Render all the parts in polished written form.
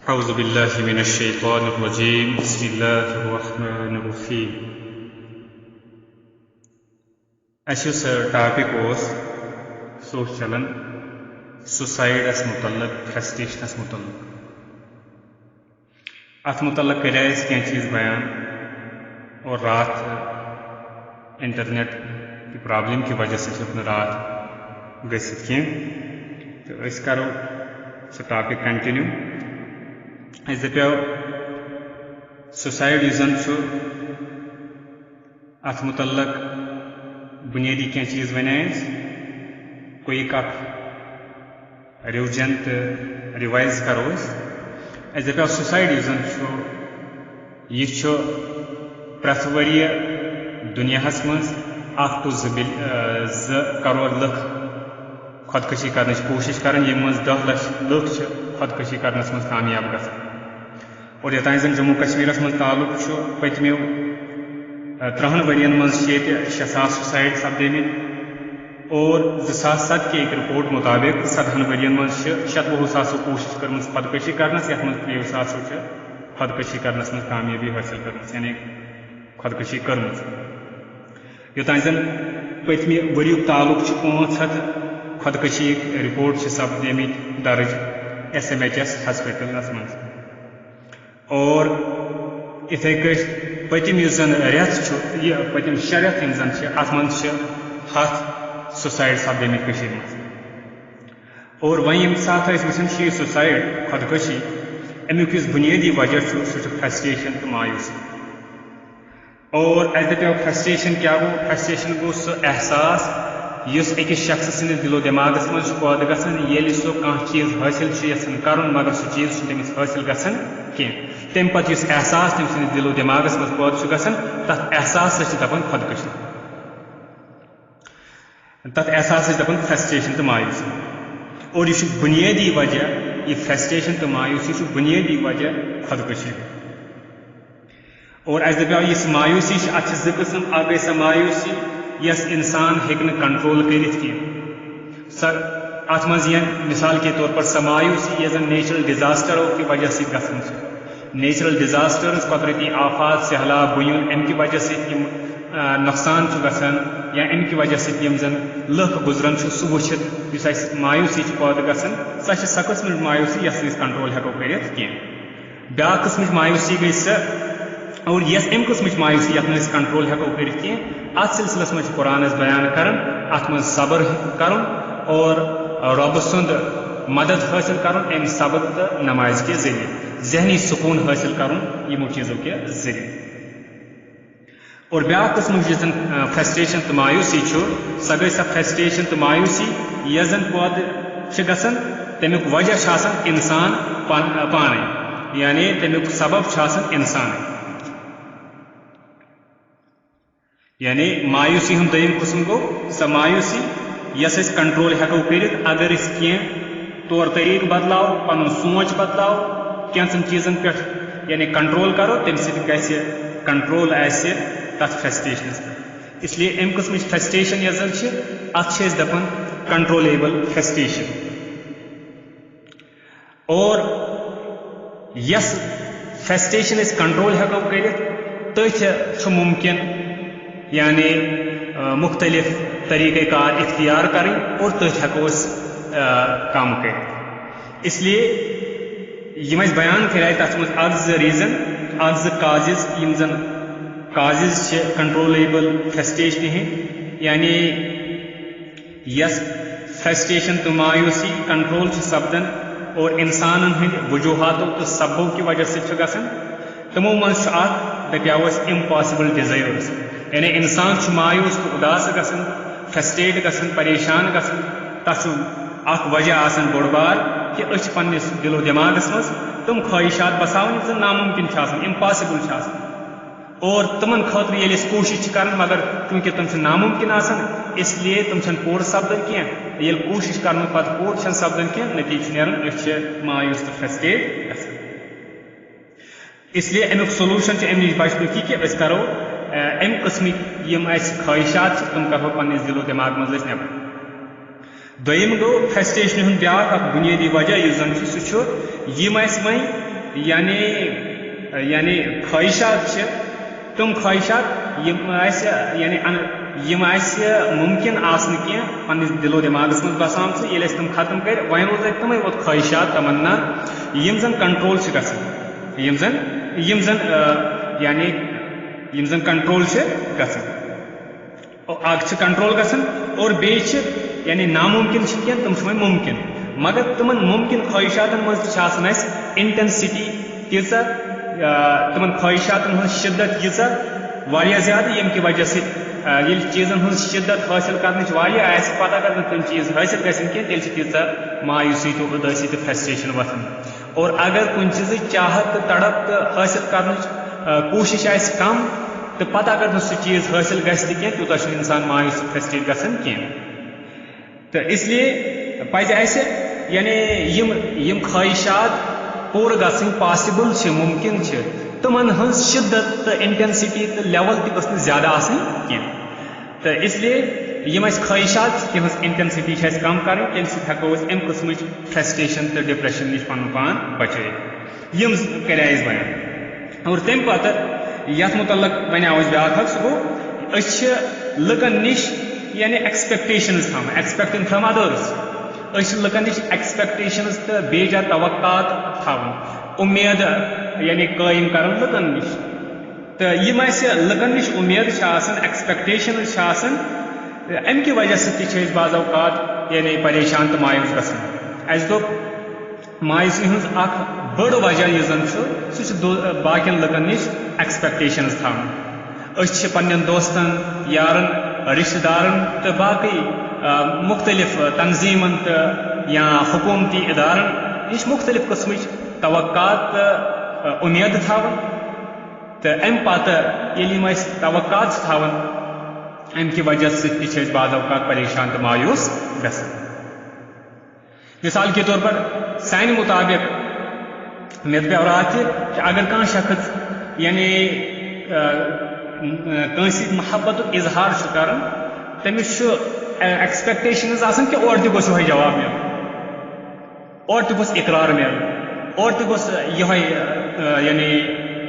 अऊज़ु बिल्लाहि मिनश शैतानिर रजीम बिस्मिल्लाहिर रहमानिर रहीम। अस topic so चलान सुसाइडस मुतल्लक फ्रस्ट्रेशनस मुतल्लक। अत मुतल्लक कर क्या चीज़ बयान और रात इंटरनेट की प्रॉब्लम की वजह से हेक रात गसित तो अस करो सो टॉपिक कंटिन्यू। अस दपो सुसाइड अत मुतल्लक बुनियादी क्या चीज़ वन क्विक रिविजन तो रिवाइज करो। अस दपो सुसाइड यह प्रथ वरी दुनियास मज 1 to 2 करोड़ लुक खुदकशी कर कोशिश कर, यम मज 10 लाख लुक खुदकशी करनस मज कामयाब ग। और यतान जन जम्मू कश्मीर मज तालुक पतमो 30 वरियन मज 6,000 सुसाइड सपदे और 2007 के एक रिपोर्ट मुताबिक 17 वरियन मज 120,000 कोशिश कर खुदकशी करनस, यथ मज 3,000 खुदकशी करनस मज कामयाबी हासिल कर, यानी खुदकशी कर। योतान जन पतमे वरियुक तालुक 500 खुदकशी रिपोर्ट सपदे दर्ज SMHS हॉस्पिटल मज। और इथे पतम रेत पतम 6 रेत अत मन 7 सुसाइड सपदे मज। और वह ये सात वो सुसाइड खुदकशी अमुक बुनियादी वजह सह फ्रस्ट्रेशन तो मायूसी। और अस दपो फ्रस्ट्रेशन क्या गो, फ्रस्ट्रेशन गो सह एहसास अकिस शख्स सिंदिस दिलो दिमागस मज पैदा गसान ये सो कह चीज़ हासिल यसान कर मगर सह चीज़ तमिस हासिल गसान कह। तम पे एहसास तम सिंदिस दिलो दिमागस मज पैदा गसान तथ एहसास दपान खुदकशी, तथ एहसास दपान फ्रस्ट्रेशन तो मायूसी। और यह बुनियादी वजह, यह फ्रस्ट्रेशन तो मायूसी बुनियादी वजह खुदकशी। और अस दपो इस मायूसी अत 2 किस्म। अ गई सह मायूसी यस इंसान हेक कंट्रोल कर अत मज मिसाल के तौर पर सह मायूसी यह नेचुरल डिजास्टरों की वजह से गसान। नेचुरल डिजास्टर्स कुदरती आफात सैलाब बुन अम की वजह से नुकसान गसान या अम की वजह से यम जन लुक गुजरान सह वुचित मायूसी पैदा गसान। सह किस्म मायूसी यस कंट्रोल हेको कर। ब्या किस्म मायूसी गई सह और यस अम किस्म मायूसी यथ कंट्रोल हेको कर अत सिलसिलस मज कुरान बयान कर अत मज सब्र कर और रब सुंद मदद हासिल कर अम सब्र तो नमाज के जरिए जहनी सुकून हासिल कर यमो चीज़ों के जरिए। और ब्या किस्म फ्रस्ट्रेशन तो मायूसी सह गई सह फ्रस्ट्रेशन तो मायूसी यह जन पैदा गसान तमुक वजह इंसान पाने, यानी तमुक सबब इंसान। यानी मायूसी हम दोयम किस्म गो सह मायूसी यस कंट्रोल हेको कर अगर कह तौर तरीक बदलाव, पन सोच बदलाव, कैंसन चीज़न पे यानी कंट्रोल करो तम ग कंट्रोल तथ फ्रस्ट्रेशन। इसलिए अम किस्म फ्रस्ट्रेशन यह अत दपान कंट्रोलेबल फ्रस्ट्रेशन। और यस फ्रस्ट्रेशन कंट्रोल हेको कर तथ मुमकिन यानी मुख्तलिफ तरीक़ाकार इख्तियार करें और तथ हेको कम कर। इसलिए यम बयान कर तथ मज 1-2 रीज़न 1-2 काजेज यम जन काजेज कंट्रोलेबल फ्रस्ट्रेशन यानी यस फ्रस्ट्रेशन तो मायूसी कंट्रोल सपदन और इंसान हंद वजूहातों तो सबों की वजह से गसान। तमो मज दपाओ इम्पॉसिबल डिजायर्स, यानी इंसान मायूस तो उदास गसान, फ्रस्ट्रेट गसान, परेशान गसान। तथ वजह बोड़ बार कि पन्निस दिलो दिमागस मज तम ख्वाहिशात बसावन जो नामुमकिन इम्पॉसिबल और तमन खतर ये कोशिश कर मगर चूंकि तम नामुमकिन इसलिए तम पूर सपदन कह ये कोशिश कर पूर सपदन कह नतीज नीर मायूस तो फ्रस्ट्रेट गसान। इसलिए अमुक सोलूशन अम नश बचन कि करो अम किस्म यम ख्वाहिशात तम करो पन्निस दिलो दिमाग मज नबर। दोयम गो फ्रस्ट्रेशन ब्या बुनियादी वजह सह वह यानी ख्वाहिशात तम ख्वाहिशात मुमकिन आसन कह पन्निस दिलो दिमागस मज बसान ये तम खत्म कर वन रोज तमें वो ख्वाहिशात तमन्ना यम जन कंट्रोल यम जन कंट्रोल कंट्रोल गसन और बेच यानी नामुमकिन कह तम मुमकिन मगर तमन मुमकिन ख्वाहिशातन मज इंटेंसिटी तीचा तमन ख्वाहिशातन हज शिद्दत यीचा वारिया ज्यादा यम की वजह से चीज़न हज शिद्दत हासिल कर पता अगर तम चीज़ हासिल गसन कह तेल तीचा मायूसी तो उदासी तो फ्रस्ट्रेशन वथन और अगर कुछ चीज़ चाहत तो तड़प तो हासिल कर कोशिश कम तो पता अगर सह चीज़ हासिल गह तूत इंसान मायूस फ्रस्ट्रेट गसन कह तो इसलिए पज यानी यम ख्वाहिशात पूर गसन पॉसिबल मुमकिन तमन हज शिद्दत तो इंटेंसिटी तो लेवल तक ज्यादा कह तो इसलिए यम ख्वाहिशात तहज इंटेंसिटी कम कर हेको अम कस्म फ्रस्ट्रेशन तो डिप्रेशन नश पन पान बच यम कर बयान और तम पत ये मुतल वन ब्या सह गो लुकन नश यानी एक्सपेक्टेशंस एक्सपेक्टिंग फ्रॉम अदर्स लुकन नश एक्सपेक्टेशंस तो बेजा तवक्कात उम्मीद यानी कायम कर लुकन नश तो यम लुकन नश उम्मीद एक्सपेक्टेशन अम की वजह से बाज़ अवकात यानी परेशान तो मायूस गसन दोप मायूसी हज बड़ वजह यह बाकिन लुकन नश एक्सपेक्टेशन पन्न दोस्तन यारन रिश्तेदारन तो बाकी मुख्तलिफ तंजीमन तो या हुकूमती इदारन नश मुख्तलिफ कस्म तवक्कात उम्मीद तो अम पत तवक्कात अम की वजह से बाज़ अवकात परेशान तो मायूस गसन मिसाल के तौर पर सान मुताबिक मे पे कि अगर कह शख्स यानी महब्बत इजहार कर तमिस एक्सपेक्टेशन कि और तोस ये जवाब मिल और तोस इकरार मिल और तोस यानी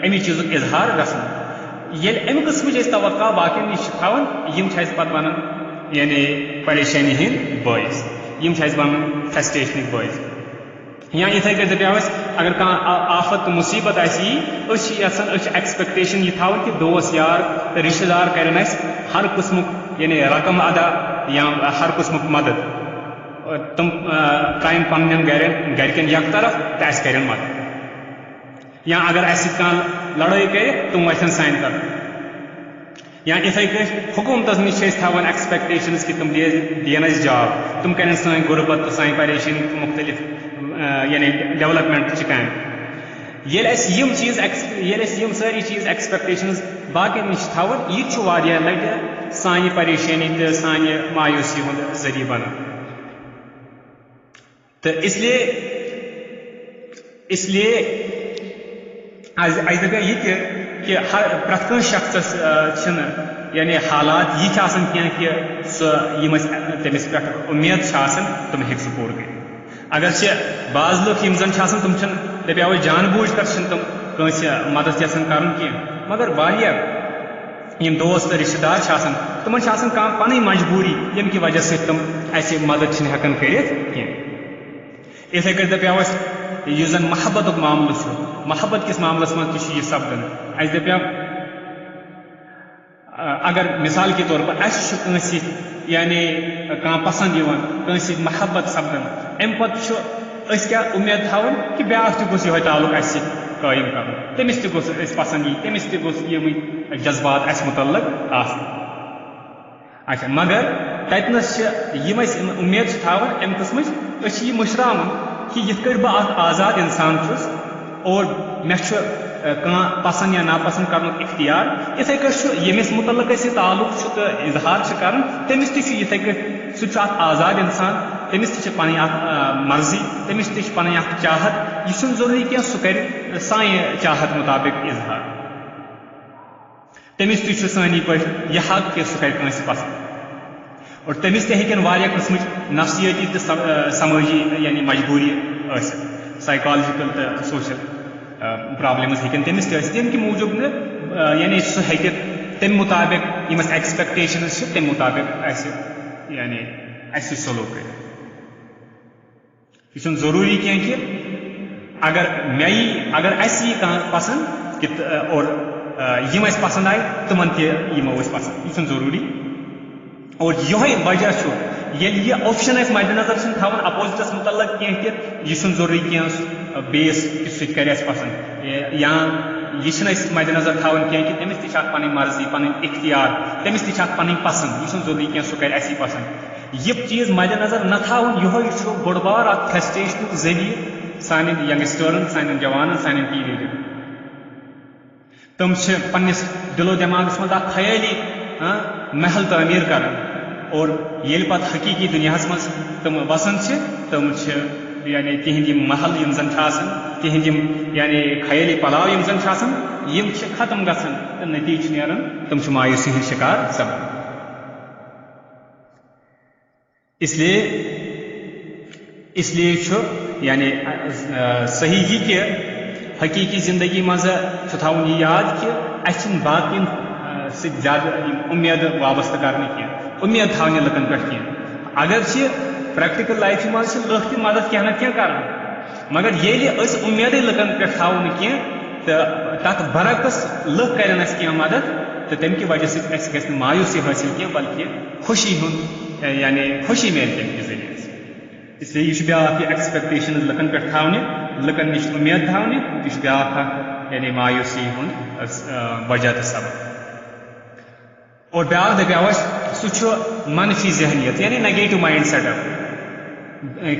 अमी चीज़ इजहार गसन ये अमि कस्म तवक्का बाकी नश यम पत वन यानी परेशानी हंद बायस यम वन फ्रस्ट्रेशन बायस या इथे पे दपा अगर कह आफत तो मुसीबत यहां एक्सपेक्टेशन यह कि दोस्त यार रिश्तेदार कर हर किस्म यानी रकम अदा या हर किस्म मदद तुम त्राइन पन्न गरकन यक तरफ तो कर मदद या अगर कह लड़ाई कर तुम वन सान तरफ या इथे हुकूमत नश एक्सपेक्टेशन कि तुम दिन जॉब तुम कर सान गुरबत तो सान परेशानी मुख्तलिफ यानी डेवलपमेंट काम यम सारी चीज़ एक्सपेक्टेशन बाकी नश यह लट सान परेशानी तो सान मायूसी हूं जरिए बन तो इसलिए दपा यह कि हर प्रत शख्स यानी हालात यह कि तमिस पे उम्मीद तुम हे पूर कर अगर बाज़ लोग जन तुम दपा जानबूझ कर तुम कंस मदद यसान कर मगर वारिया दोस्त रिश्तेदार तुम पन मजबूरी यम की वजह से तुम मदद हेकान कर इथे कर दपा जन महब्बत मामल महब्बत किस मामलस मज यह सपदन दपा अगर मिसाल के तौर पर कंस यानी कह पसंद कंस महब्बत सपदन अम पे क्या उम्मीद थवन कि ब्या तह ताल्लुक कायम कर तमिस तस पसंद तमिस तम जज्बात मुतल अच्छा मगर ततनस यम उम्मीद थवन अम किस्म यह मुशरान कि यथ बह आज़ाद इंसान और मे पसंद या नापसंद कर इख्तियार इथे यमिस मुतल ताल्लुक तो इजहार कर तमिस इथे सह आज़ाद इंसान तमिस पन मर्जी तमिस पन चाहत यह जरूरी कह सह कर सान चाहत मुताबिक इजहार तमिस सानी पे यह हक कि सह कर पसंद और तमिस हेकन वारिया किस्म नफ्सियाती तो समाजी यानी मजबूरी साइकोलॉजिकल तो सोशल प्रॉब्लम्स हेकन तमिस तम कि मूजूब न यानी सह हेकि तम मुताबिक यम एक्सपेक्टेशंस तम मुताबिक यानी अस सलूक कर यह जरूरी कह कि अगर अस यह कह पसंद कि और यम पसंद आए तमन तमो पसंद यह जरूरी और यह वजह यह ऑप्शन मद्देनजर थवन अपोजिटस मुतल्लक कह यह जरूरी कह बेस कि सह कर पसंद या यह मद्देनजर थवन कह कि तमिस ती पन मर्जी पन इख्तियार तमिस ती पन पसंद यह जरूरी कह सह कर पसंद यह चीज मद्देनजर न थवन यह बोड़ बार फ्रस्ट्रेशन जरिए सान यंगस्टरन सान जवान सान टीनेजर तम पन्निस दिलो दिमागस मज ख्याली महल तामीर कर और ये पत हकीकी दुनिया मज तम वसन तम यानी तिहद महल यम जन तिहद यानी ख्याली पलाव यम जन खत्म गसन तो नतीज नेरन तम मायूसी हंद शिकार सपद इसलिए यानी सही यह कि हकीकी जिंदगी मज थवन यह याद कि अस बाकिन ज्यादा उम्मीद वाबस्त कर उम्मीद थवन लुकन पे कह अगर प्रैक्टिकल लाइफ मज लुक मदद कह ना कह कर मगर ये उम्मीद लुकन पे थवन कह तो तथ बरक्स लुक कर कह मदद तो तम कि वजह से ग मायूसी हासिल कह बल्कि खुशी हूँ यानी खुशी मिल तम के जरिए इसलिए यह ब्या एक्सपेक्टेशन लुकन पे थवने लुकन नश उम्मीद थवने यह ब्या यानी मायूसी हूँ वजह तो सबब और ब्या दपा सह मनफी जहनीत यानी नेगेटिव माइंड सेटअप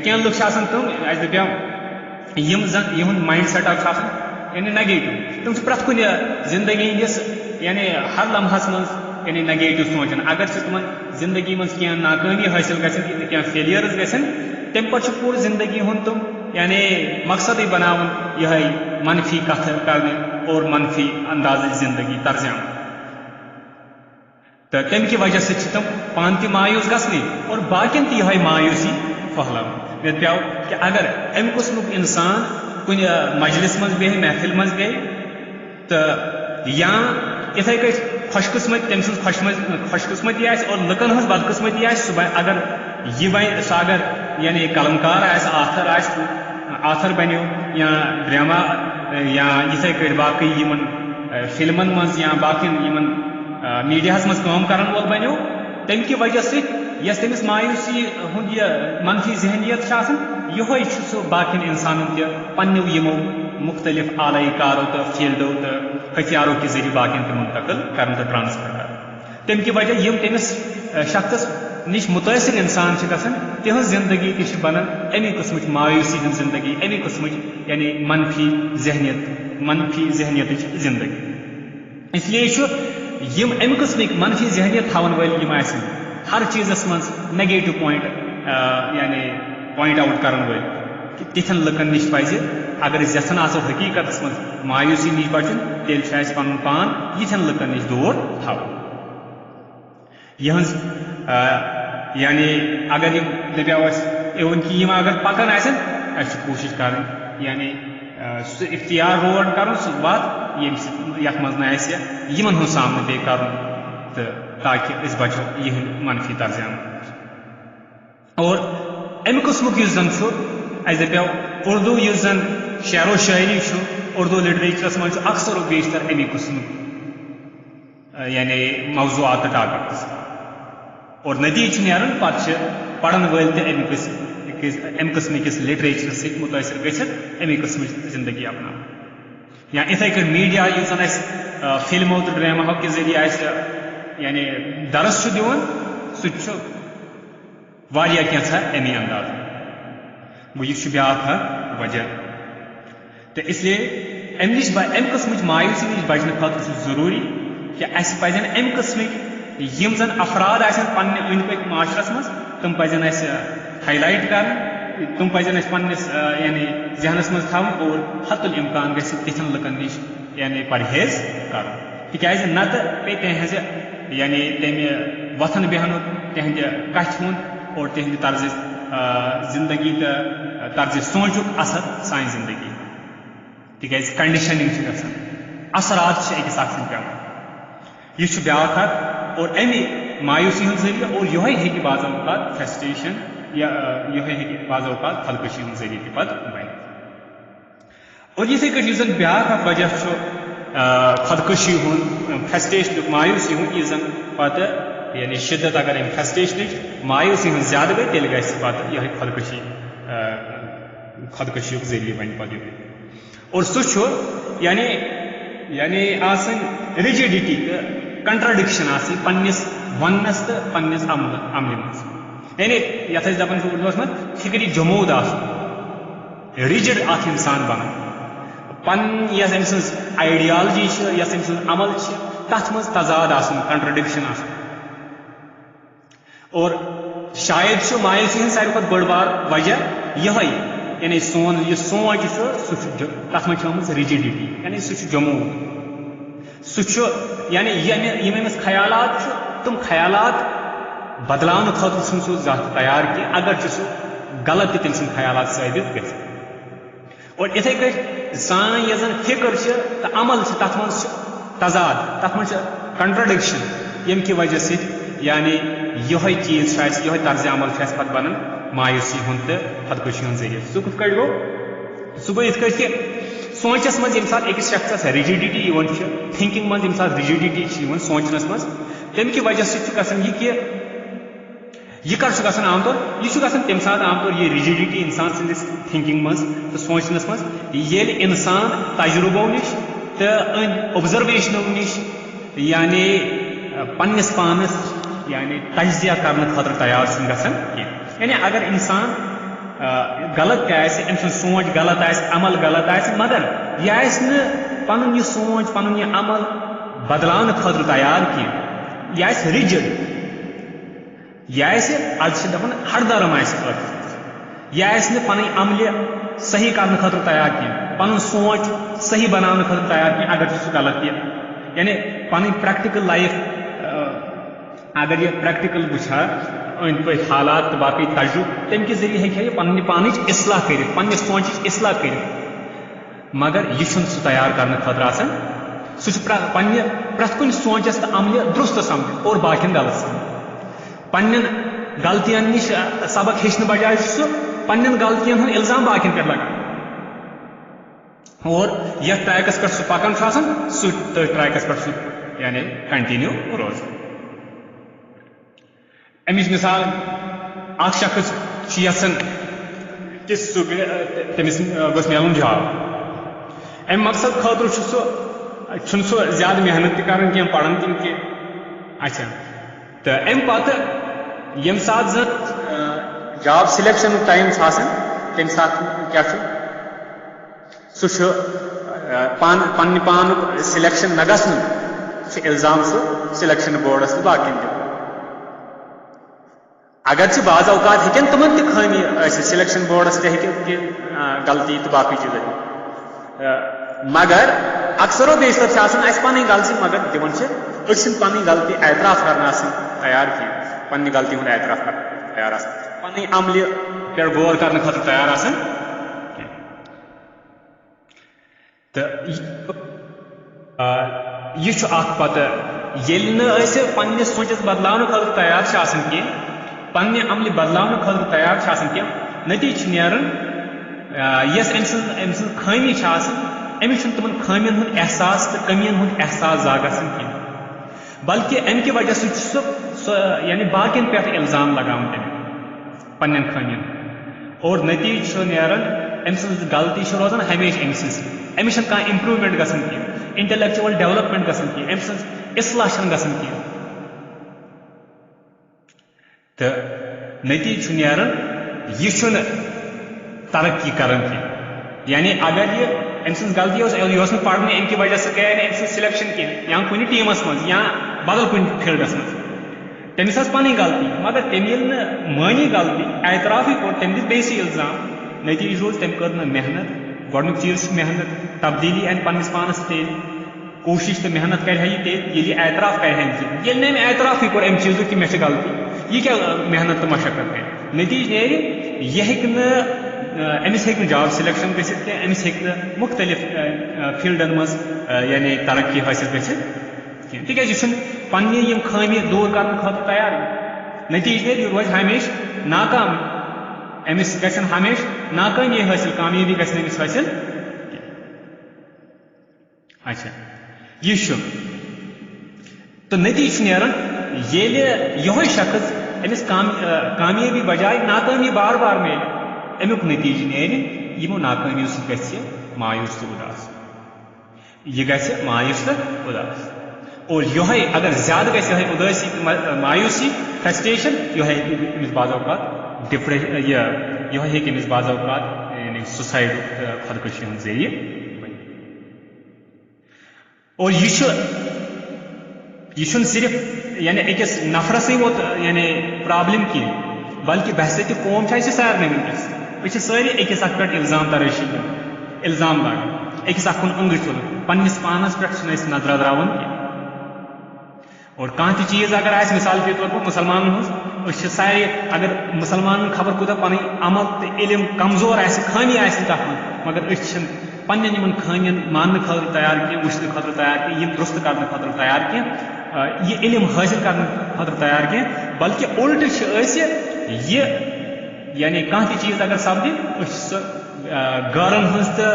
कह लुक तम अस दपा यह माइंड सेटअप यानी नेगेटिव तम प्रथ कुन जिंदगी हंदिस यानी हर लम्हस मज यानी नेगेटिव सोचान अगर तुम जिंदगी मज कह नाकामी हासिल गया फेलियर्स गन तम पे पूरी जिंदगी हूँ तुम यानी मकसद बनावन यह मनफी कथ करने और मनफी अंदाज जिंदगी तर्जाम तो तम की वजह से तुम पान त मायूस गसनी और बाकिन यह मायूसी फहलाव मे प्याव कि अगर अम किस्मुक इंसान कुन मजलिस मज बे महफिल मज बे तो या इथे खुशकिस्मत तम खुशकिस्मती और लुकन हज बदकिस्मती सुबह अगर यह वन सह अगर यानी कलमकार आथर बनो या ड्रामा या इथे कट बाकी फिल्मन मज या बाकी मीडिया मज काम करन वोल बनो तम की वजह से यस तमिस मायूसी हूँ यह मनफी जहनीत यह सह बाकी इंसान पन्नों यमो मुख्तलिफ आलाई कारों तो फील्डों तो हथियारों के जरिए बाकी मुंतकिल कर ट्रांसफर कर तम की वजह यम तमिस शख्स नश मुतासर इंसान तिहज जिंदगी तह बनान अमी किस्म मायूसी हंद जिंदगी अमी किस्म यानी मनफी जहनीत जिंदगी इसलिए यम अमी किस्म मनफी जहनीत थवन वाल हर चीज़ मज नेगेटिव पॉइंट यानी पॉइंट आउट कर तिथन लुकन नश पज अगर यहां आसो हकीकत मज मायूसी नश बचन तेल पन पान यिथन लुकन नश दूर थवन यहज यानी अगर दपा इवन कि अगर पकान कोशिश कर यानी सह इख्तियार रोड कर सह बात ये मज नमन हूँ सामने पे कर तो ताकि बचो यह मनफी तर्जाम और अमि किस्मुक जन दपो उर्दू जन शेरो शायरी उर्दू लिटरेचरस मज अक्सर बेशतर अमि किस्म यानी मौजूआत टॉपिक्स और नतीज नेरन पे पढ़न वल अमि किस्म किस लिटरेचर सत मुतासर गमि किस्म जिंदगी अपना या इथे कट मीडिया जन फिल्मों तो ड्रामो के जरिए यानी दरस दिवन सह अमी अंदाज गो यह ब्या वजह तो इसलिए अमि किस्म मायूसी नश बचने खुद जरूरी कि अस पजन अमि किस्म यम जन अफराद पन्ने अंद पक माशरस मज तम पजन हाईलाइट कर तम पजन पन्निस यानी जहनस मज थवन और हतुल इम्कान गथन लुकन नश यानी परहेज कर तिज नत पे तहज यानी तम वथन बेहन तहद कथ हुंद और तहद तर्ज जिंदगी तो तर्ज सोचुक असर सान जिंदगी तिकाज कंडीशनिंग गसान असरात अकिस अख पे यह ब्याख और अमि मायूसी हूं जरिए और यह बाज़ औक़ात फ्रस्ट्रेशन या यह बाज़ औक़ात खलकशी हूं जरिए पे बन और इथे कट जन ब्याख वजह खुदकशी हूं फ्रस्ट्रेशन मायूसी हूं यह जन पे यानी शिद्दत अगर अम फ्रस्ट्रेशन मायूसी हूं ज्यादा गई तेल गि पे यह खुदकशी जरिए बन पे और सह यानी यानी रिजिडिटी तो कंट्राडिक्शन पन्निस वनस तो पन्निस अमल मज यानी ये दपान उर्दूस मज फिक्री जमूद रिजिड अख इंसान बन पन यस अम सज आइडियालजी यस अम सज अमल तथ मज तजाद कंट्राडिक्शन और शायद मायूसी हूं सारे बड़ बार वजह यह यानी सोन यह सोच तथ मज रिजिडिटी यानी सह जमूद सह यानी यम ख्यालात तुम ख्यालात बदलाव खुद सह तैयार की अगर सह गलत तम सद ख्यालात साबित ग और इथे कट सान यह जन फिक्र तो अमल तथ मज तजाद तथ मज कंट्राडिक्शन यम कि वजह से यानी यह चीज यह तर्ज अमल पे बन मायूसी हूं तो खुदकशी हूं जरिए सह कुछ गो सह गो इत कि सोचस मज यम अकिस शख्स रिजिडिटी थिंकिंग मज यम रिजिडिटी सोचनस मज तम कि वजह से यह कर आम तौर यह तम सात आम तौर यह रिजिडिटी इंसान सदिस थिंकिंग मज तो सोचनस मज ये इंसान तजुर्बों नश तो ऑब्जर्वेशनों नश यानी पन्निस पानस यानी तजिया करने खतर तैयार गसान यानी अगर इंसान गलत अम सोच गलत अमल गलत मगर यह पन यह सोच पन यह अमल बदलान खतर तैयार कह यह रिजिड यह आज दपान हरदरम यह पन अमल सही करने खतर तैयार कह पन सोच सही बनाने खतर तैयार कह अगर सह गलत कह यानी पन प्रैक्टिकल लाइफ अगर यह प्रैक्टिकल वुछा अंद पे हालात तो बाकी तजुब तम कि जरिए हे पन्ने पानिच इस्लाह कर पन्ने सोच इस्लाह कर मगर यह सह तैयार करने खतर आसान सह पन्ने प्रथ कुन सोचस तो अमल दुरुस्त समझ और बाकिन गलत समझ पन्न गलतियन नश सबक हेचन बजाय सह पन्न गलतियन हूं इल्जाम बाकिन पे लगान और यथ ट्रैकस पे सह पकान सह ट्रैकस पे सह यानी कंटिन्यू रोज अमिच मिसाल अख शख्स यसान कि तमिस गो मिलन जॉब अम मकसद खतर सह ज्यादा मेहनत कर पढ़ान तह अच्छा तो अम पे यम सात जन जॉब सिलेक्शन टाइम तम सात क्या सह पन्न पान सिलेक्शन न गसन इल्जाम सह सिलेक्शन बोर्डस तो बाकी अगर बाज़ औकात हेकन तमन तह खामी सिलेक्शन बोर्डस तह गलती तो बाकी चीज मगर अक्सर बेशतर पन गलती मगर दिवन पन गलती एतराफ करना तैयार की पन्ने गलती हूं एतराफ कर तैयार पन अमल पे गौर करने खतर तैयार तो यह पत पन्ने सोचस बदलाव खतर तैयार कह पन्ने अमल बदलाव खतर तैयार कह नतीज नेरन यस अम सद खामी अमिस तमन खामियन हूं एहसास तो कमियन हूं एहसास जा गसन कह बल्कि अम कि वजह से यानी बाकिन पे इल्जाम लगान पन्न खामियन और नतीज नेरन अम सज गलती रोजान हमेशा अमिस कह इम्प्रूवमेंट गसन कह इंटेलेक्चुअल डेवलपमेंट गसन कह अम सज इस्लाह गसन कह तो नतीज नेरन यह तरक्की करान कह यानी अगर यह अम सज गलती यह पढ़ने अम कि वजह से गए अम सिलेक्शन कह या कुन टीमस मज या बदल कुन फील्डस मज तमिस पन गलती मगर तम ये मानी गलती एतराफी कोर तम दिस बेस इल्जाम नतीज रोज तम कर मेहनत गोडनुक चीज मेहनत तब्दीली अन पन्निस पानस तेल कोशिश तो मेहनत कर तेल एतराफ कर ये एतराफी कोर अम चीजु कि मे गलती यह क्या मेहनत तो मशक्कत कर नतीज नेर यह अमिस हेक जॉब सिलेक्शन गसित के अमिस हेक मुख्तलिफ फील्डन मज यानी तरक्की हासिल गसित तिकाज पन्ने यम खामी दूर करने खतर तैयार नतीज यह रोज हमेश नाकाम अमिस गसन हमेश नाकामी हासिल कामयाबी गसन अमिस हासिल। अच्छा यह तो नतीज नेरन येले यह शख्स अमिस कामयाबी बजाय नाकामी बार बार मिले अमुक नतीज नेर यमो नाकामियों सह मायूस तो उदास यह गि मायूस तो उदास और यह अगर ज्यादा गि उदासी मायूसी फ्रस्ट्रेशन यह बाज़ात डिप्रेशन यह अमिस बाज़ात यानी सुसाइड खुदकुशी हूं जरिए और यह सिर्फ यानी अकिस नफरस वोत यानी प्रॉब्लम की बल्कि बहसत कौम सारे वनकस सारी अकिस पे इल्ज़ाम तराशी इल्ज़ाम लाग अकिस अकुन अंग तुल पन्निस पानस पे नजर द्रावन और कह चीज़ अगर आए मिसाल के तौर पर मुसलमान सारे अगर मुसलमान खबर कुत पन अमल तो इल्म कमजोर खामी तथ मगर पन्न खामियन मान खतर तैयार कह वुचन खतर तैयार कह दुरुस्त करने खतर तैयार कह यह इल्म हासिल करने खतर तैयार कह बल्कि उल्ट यानी कह चीज़ अगर सपदि गारन हज तो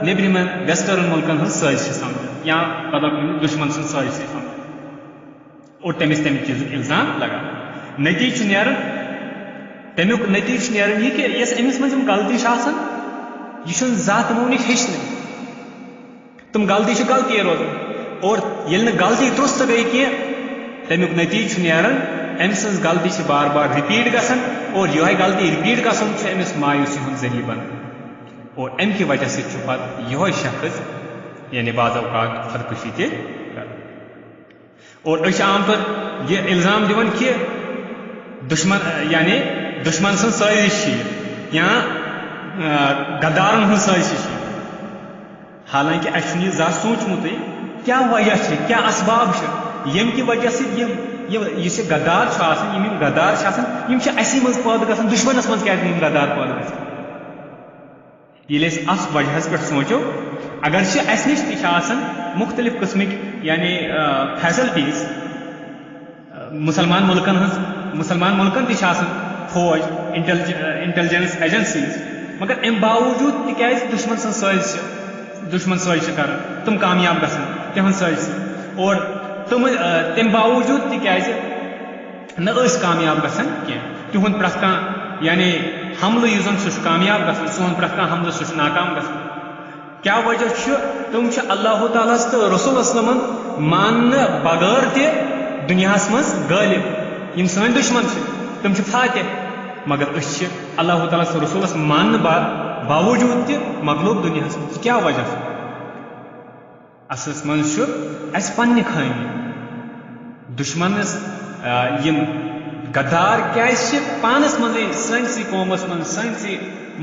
नेबरिमन वेस्टर्न मुल्कन हज साजिश समझ या बदल दुश्मन सज साजिश समझ और तमिस तम चीज इल्ज़ाम लगा नतीज नेरन तमुक नतीज नेरन यह कि यस अमिस मज गलती यह ज़ात तमो नश हेचन तुम गलती गलती रोजान और ये गलती दुरुस्त गई कह तमुक नतीज नेरन अम सज गलती बार बार रिपीट गसन और यह गलती रिपीट गसन अमिस मायूसी हूं जरिए बन और अम की वजह से यह शख्स यानी बाज़ात खुदकुशी ते और आम तौर यह इल्ज़ाम दिवन कि दुश्मन यानी दुश्मन सज साजिश या गद्दारन हज साजिश हालांकि अह जा सोचमुत क्या वजह क्या असबाब यम की वजह से गद्दार गद्दार असी मज पैदा गसान दुश्मनस मज क्या गद्दार पैदा गए अस वजह पे सोचो अगर अस नश तन मुख्तलिफ किस्मिक यानी फैसिलिटीज मुसलमान मुल्कन तन फौज इंटेलिजेंस एजेंसीज मगर अम बावजूद तिकाज दुश्मन साजिश कर तुम कामयाब गसन तिहन साजिश और तम बावजूद तिकाज न कामयाब गसन कह तिहुंद प्रथ कह यानी हमल सह कामयाब गसन सोन प्रथ कह हमल सह नाकाम गसन क्या वजह तुम अल्लाह ताला तो रसूल असलमन मानने बगैर ते दुनिया मज गालिब यम सन दुश्मन तुम फातिह मगर अल्लाह ताला तो रसूलस मानने बावजूद ते मगलूब दुनिया मज क्या वजह असस मज अस पन्ने खामी दुश्मनस यम गद्दार क्या पानस मज सनसी कौमस मज सनसी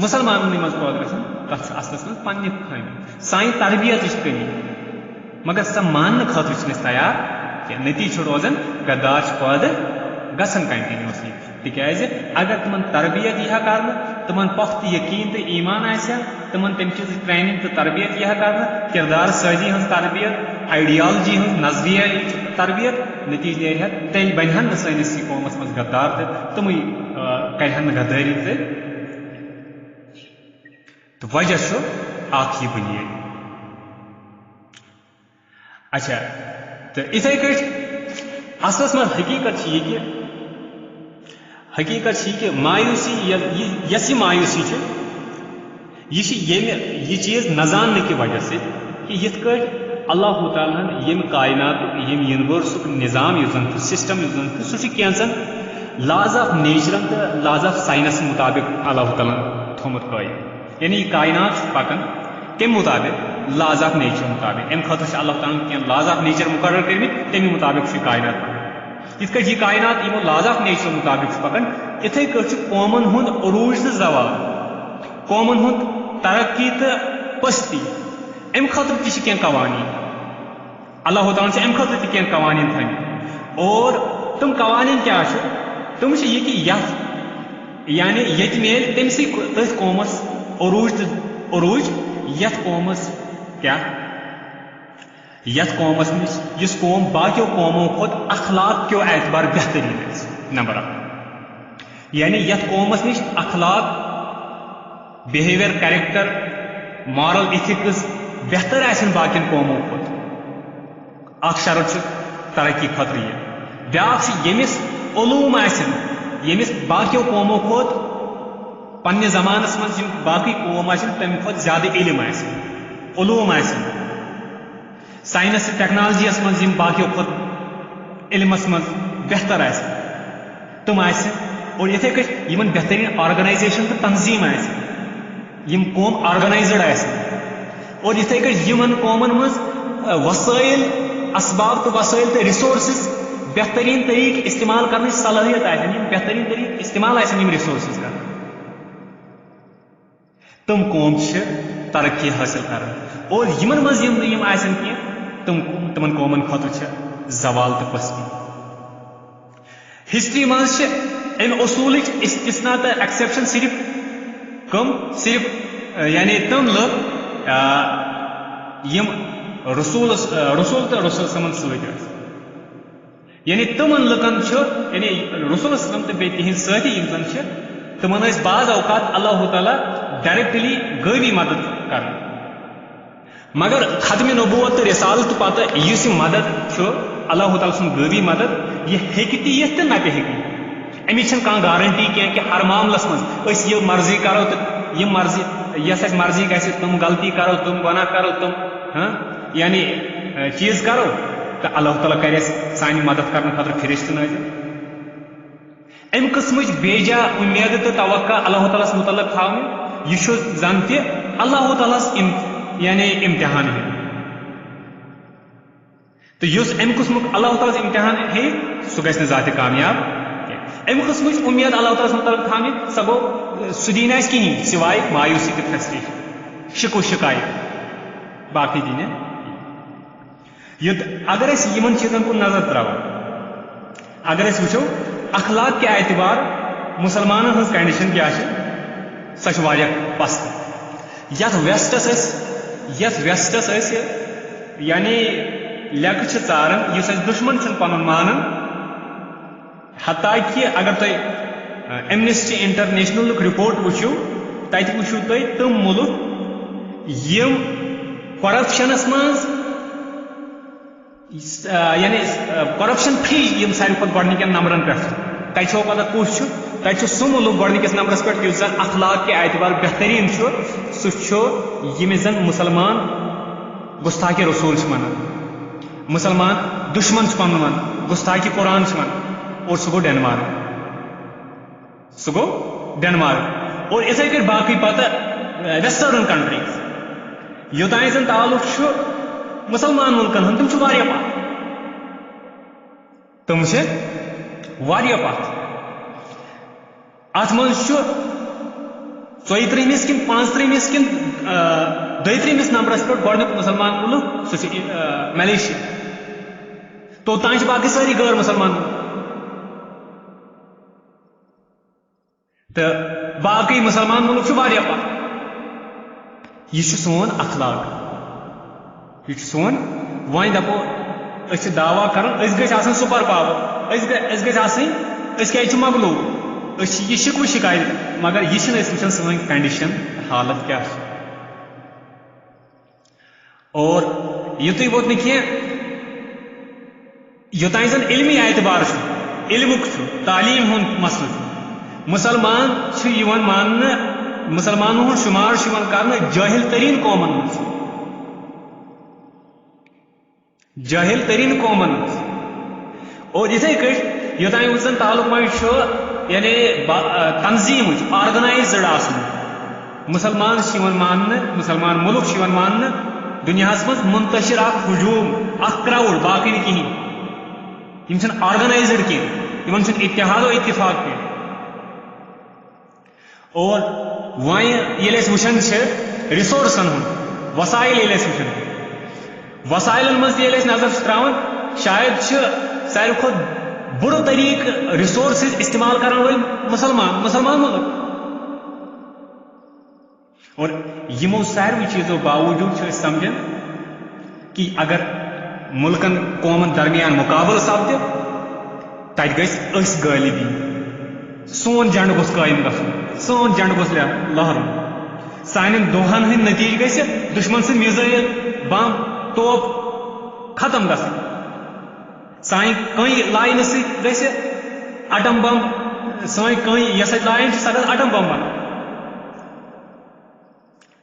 मुसलमान मज पैदा गसान तथ असलस मज पन्ने खामी सान तरबियत कमी मगर सह मानने खतर तैयार क्या नतीज रोजान गद्दार पैदा गसान कंटिन्यूसली तिकाज अगर तुम तरबियत यह कर तुम पुख्त यकीन तो ईमान तुम तम चीज ट्रेनिंग तो तरबियत यह कर किरदार साजी हज तरबियत आइडियालजी हज नजरिया तरबियत नतीज नेर तेल बन सैनिस कौमस मज गद्दार तुम कर गद्दारी तो वजह यह बुनियाद। अच्छा तो इथे असलस मज हकीकत कि मायूसी यस मायूसी यह चीज़ न जानने की वजह से कि यथ अल्लाह ताला यम कायनात यम यूनिवर्स निज़ाम सिस्टम सह कैंसन लाज ऑफ नेचरन तो लाज ऑफ साइंस मुताबिक अल्लाह ताला थोमुत कायम यानी कायनात पकान कम मुताबिक लाज ऑफ नेचर मुताबिक अम खतर अल्लाह ताला क्या लाज ऑफ नेचर मुकर्रर कर्मित तमी मुताबिक कायनात पकान इत यह कायनात यमो लाज ऑफ नेचर मुताबिक पकान इथे कौमन हुंद अरूज तो जवाल कौमन हुंद तरक्की तो पस्ती अम खतर तह कवानी अल्लाह ताला अम खतर तह कवानी थमित और तुम कवानी क्या तुम ये कि यानी ये मेल तमसी तथ कौमस उरूज यथ कौमस क्या यथ कौमस नश इस कौम बाकियों कौमों खुद अखलाक क्यों एतबार बेहतरीन है नंबर 1 यानी यथ कौमस नश अखलाक बिहेवियर कैरेक्टर मॉरल इथिक्स बेहतर आसन बाकियन कौमों खुद अख शर्त तरक्की खतर यह ब्याक यमिस उलूम आसन यमिस बाकियों कौमों खुद पन्ने जमानस मज बाकी कौम आसन तम खुद ज्यादा इल्म आसन उलूम आसन साइंस टेक्नोलॉजी मज बाकियों खुद इल्मस मज बेहतर आसन तुम आसन और इथे कन बेहतरीन ऑर्गेनाइजेशन तो तंजीम आसन कौम ऑर्गेनाइज्ड आसन और इथे कन कौमन मज वसाइल असबाब तो वसाइल तो रिसोर्सेस बेहतरीन तरीक इस्तेमाल करने सलाहियत आसन बेहतरीन तरीक इस्तेमाल आसन रिसोर्सेस कर तुम कौम तरक्की हासिल कर और यमन मज आसन की तुमन कौमन खतर जवाल तो पस्ती हिस्ट्री मज अम उसूल इस्तिस्ना तो एक्सेप्शन सिर्फ यानी तम लोग रसूल तो रसूल समन सत यानी तमन लुकन यानी रसूल तो बे तिहद सती तमन बाज अवकात अल्लाह ताला डायरेक्टली गवी मदद कर मगर खत्म नबूवत तो रिसालत पत इस मदद अल्लाह ताला सुन गवी मदद यह हेकि ती यह तो नत हेकि अमिच गारंटी कह कि हर मामलस मज यह मर्जी करो तो यह मर्जी यस मर्जी गि तुम गलती करो तुम गुनाह करो तुम यानी चीज करो तो अल्लाह ताला कर सान मदद करने खतर फरिश्त नाजिल अम किस्म बेजा उम्मीद तो तवक्का अल्लाह ताला मुतल्लक थवने यह जन तह अल्लाह ताला यानी इम्तिहान है तो युस अम किस्म अल्लाह ताला इम्तिहान है सह गि जात कामयाब अम किस्म उम्मीद अल्लाह ताला मुतल्लक थवने सह गो सह दिन कहीं सिवाय मायूसी तो फ्रस्ट्रेशन शिको शिकायत बाकी दिन अगर यमन चीजन को नजर त्रावो अगर वो अखलाक के एतबार मुसलमान हज कंडीशन क्या सह पस्त यथ वेस्टस यानी लेख चारान इस दुश्मन पन मानन हत्ता कि अगर तुम एमनेस्टी इंटरनेशनल रिपोर्ट वो तत वो तुम मुल्क यम करप्शनस मज यानी करप्शन फ्री यम सारे खुद गडनिकन नंबरन पे तो पता कुछ तत सह मुल्क गडनिकस नंबरस पे जन अखलाक के एतबार बेहतरीन सह यमिस जन मुसलमान गुस्ताखी रसूल वनान मुसलमान दुश्मन पन वन गुस्ताखी कुरान वन और सह गो डेनमार्क और इथे पे बाकी पता वेस्टर्न कंट्रीज योतान जन ताल्लुक मुसलमान मुल्कन हंद तुम पत अत मज 34 कि 35 कि 32 नंबरस पे गडनुक मुसलमान मुल्क सह मलेशिया तोतान बाकी सारी गैर मुसलमान तो बाकी मुसलमान मुल्क पत यह सोन अखलाक यह सोन वन दपो दावा कर सुपर पावर क्या मगलूब यह शिकव शिकायत मगर यह वो सन कंडीशन हालत क्या और युत वोत कह योतान जन इल्मी एतबार इल्मुक तालीम हूं मसल मुसलमान मान मुसलमानों हूं शुमार कर जाहिल तरीन कौमन जाहिल तरीन कौमन और इथे योतान जन ताल्लुक मन यानी तंजीम ऑर्गेनाइज्ड मुसलमान मान मुसलमान मुल्क मान दुनिया मज मुंतशिर हुजूम क्राउड बाकी कहीं ऑर्गेनाइज्ड कह इत्तेहाद और इत्तिफाक कह और वन वुचान रिसोर्सन हूं वसाइल वुचान वसाइलन मज नजर त्रावन शायद सारे खुद बुर तरीक रिसोर्सेज इस्तेमाल कर मुसलमान मुल्क और यमो सारी चीज़ों बावजूद समझन कि अगर मुल्कन कौमन दरमियान मुकाबल सपद तत गस गालिबी सोन जंड गोस कायम गसन सोन जंड गोस लहरन सान दोहन हंद नतीज गस दुश्मन से मिसाइल बम तोप खत्म गसन सान कई लाइन सह अटम बम सान कई यस लाइन सह गस अटम बम बन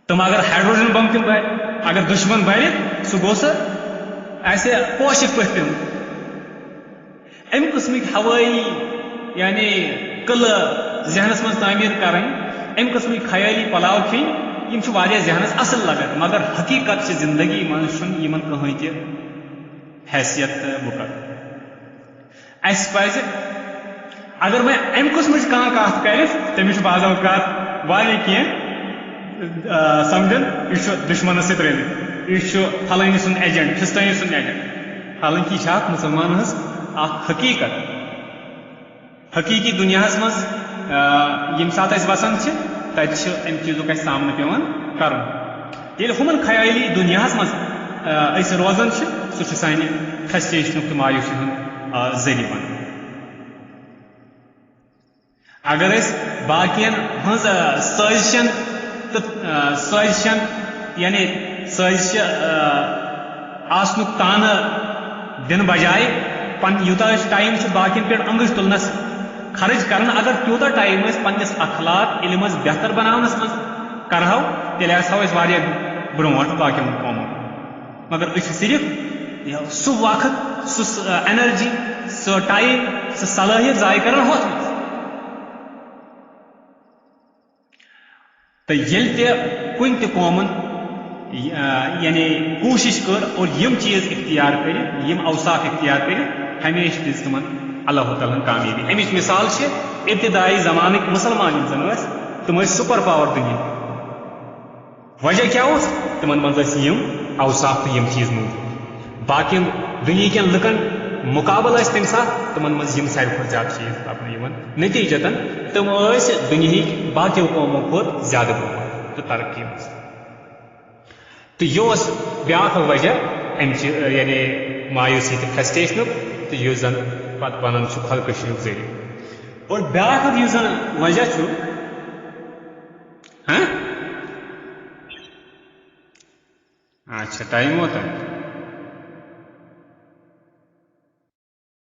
तम अगर हाइड्रोजन बम तम बर अगर दुश्मन बर सह गो ऐसे पोशिक पे अम किस्म हवाई यानी कल जहनस मज तामीर कर अम किस्म ख्याली पलाव खेन जहनस असल लगन मगर हकीकत जिंदगी मन कहें तह हैसियत बुकर पज अगर मैं अम किस्म कत कर तमिस बाज़ात कह समझन यह दुश्मन सत रलित यह फलानी सुन एजेंट फिस्तानी सुन एजेंट हालांकि यह मुसलमान हकीकत हकीकी दुनिया मज यम सात वसान तत अम चीज़ुक सामना पेवान कर हमन ख्याली दुनिया मज रोजान सह सान फ्रस्ट्रेशन तो मायूसी हूं जरिए बन अगर बाकियन हज साजिशन तो साजिशन यानी साजिश आसनुक तान दिन बजाय पन यूत टाइम बाकियन पे अंगुश तुलनस खर्च कर अगर तूत टाइम पन्निस अखलाक इल्म बेहतर बनावनस मज करहो तेल ब्रोट बाकियन कौमों मगर सिर्फ सह वक्त सह एनर्जी सह टाइम सह सलाहियत जाय कर होत मज तो ये कुन कौमन यानी कोशिश कर और यम चीज़ इख्तियार कर यम अवसाफ इख्तियार कर हमेशा दिस तमन अल्लाह ताला कामयाबी अमिच मिसाल इब्तदाई जमानिक मुसलमान तम सुपर पावर दुनिया वजह क्या तमन मज यम अवसाफ तो यम चीज़ मौजूद बाकी दुनिया लुकन मुकाबल तम साथ तमन मज यम सारे खुद ज्यादा चीज़ लबन नतीजतन तम दुनिया बाकी कौमों खुद ज्यादा ब्रोह तो तरक्की मज तो यह ब्या वजह अम यानी मायूसी तो फ्रस्ट्रेशन तो यह जन पत वन खुदकशी जरिए और ब्या जन वजह अच्छा टाइम होता है।